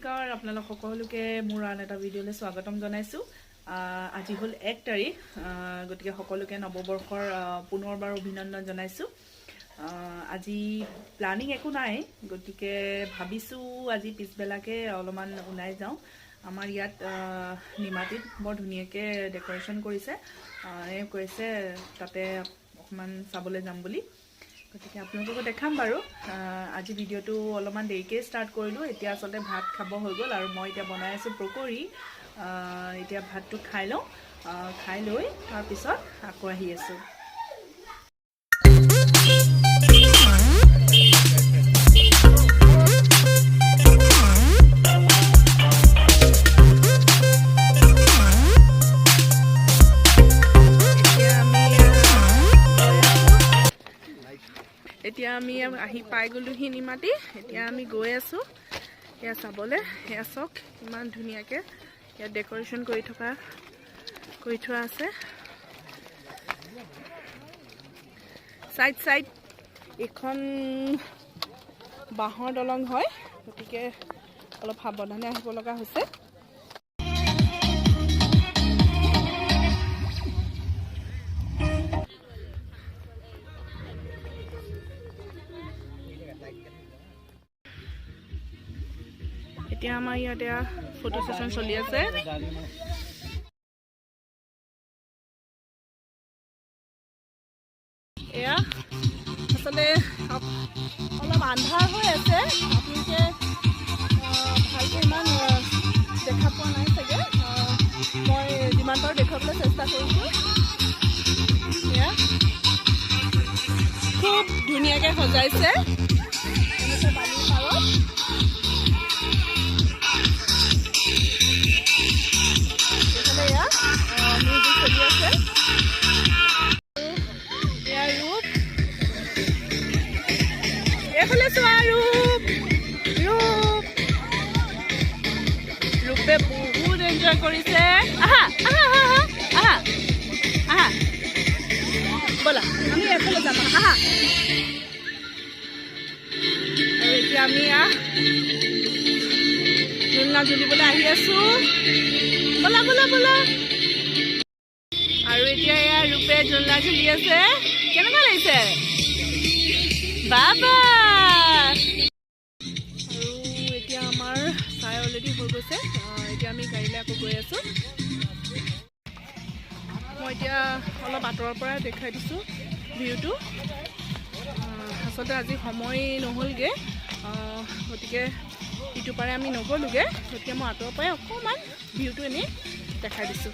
নমস্কাৰ আপোনালোক সকলোকে মোৰ আন এটা ভিডিঅ'লৈ স্বাগতম জনাইছোঁ। আজি হ'ল 1 তাৰিখ, গতিকে সকলোকে নৱবৰ্ষৰ পুনৰবাৰ অভিনন্দন জনাইছোঁ। আজি প্লানিং একো নাই, গতিকে ভাবিছোঁ আজি পিছবেলাকে অলপমান ওলাই যাওঁ। আমাৰ ইয়াত নিমাতীত বৰ ধুনীয়াকৈ ডেকৰেশ্যন কৰিছে, কৈছে তাতে অকণমান চাবলৈ যাম বুলি। গতিকে আপোনালোককো দেখাম বাৰু। আজি ভিডিঅ'টো অলপমান দেৰিকৈ ষ্টাৰ্ট কৰিলোঁ। এতিয়া আচলতে ভাত খাব হৈ গ'ল আৰু মই এতিয়া বনাই আছোঁ পকৰি। এতিয়া ভাতটো খাই লওঁ, খাই লৈ তাৰপিছত আকৌ আহি আছোঁ। এতিয়া আমি আহি পাই গ'লোহি নিমাতী। এতিয়া আমি গৈ আছোঁ এয়া চাবলৈ। এয়া চাওক ইমান ধুনীয়াকৈ ইয়াত ডেকৰেশ্যন কৰি থোৱা আছে। চাইড এইখন বাঁহৰ দলং হয়, গতিকে অলপ সাৱধানে আহিব লগা হৈছে। এতিয়া আমাৰ ইয়াতে ফটো সেশন চলি আছে। এয়া আচলতে অলপ আন্ধাৰ হৈ আছে, আপোনালোকে ভালকৈ ইমান দেখা পোৱা নাই চাগে। মই যিমান পাৰোঁ দেখুৱাবলৈ চেষ্টা কৰিছোঁ। এয়া খুব ধুনীয়াকৈ সজাইছে বালিৰ পাৰত। ৰূপে বহুত এনজয় কৰিছে। ব'লা আমি এফালে যাম। আৰু এতিয়া আমি ঝুলনা ঝুলিবলৈ আহি আছোঁ। ব'লা আৰু এতিয়া এয়া ৰূপে ঝুলনা ঝুলি আছে। কেনেকুৱা লাগিছে বাবা? আৰু এতিয়া আমাৰ চাই অলৰেডি হৈ গৈছে। এতিয়া আমি গাড়ীলৈ আকৌ গৈ আছোঁ। মই এতিয়া অলপ আঁতৰৰ পৰা দেখাই দিছোঁ ভিউটো। আচলতে আজি সময় নহ'লগৈ, গতিকে ইটো পাৰে আমি নগ'লোগৈ। গতিকে মই আঁতৰৰ পৰাই অকণমান ভিউটো এনেই দেখাই দিছোঁ।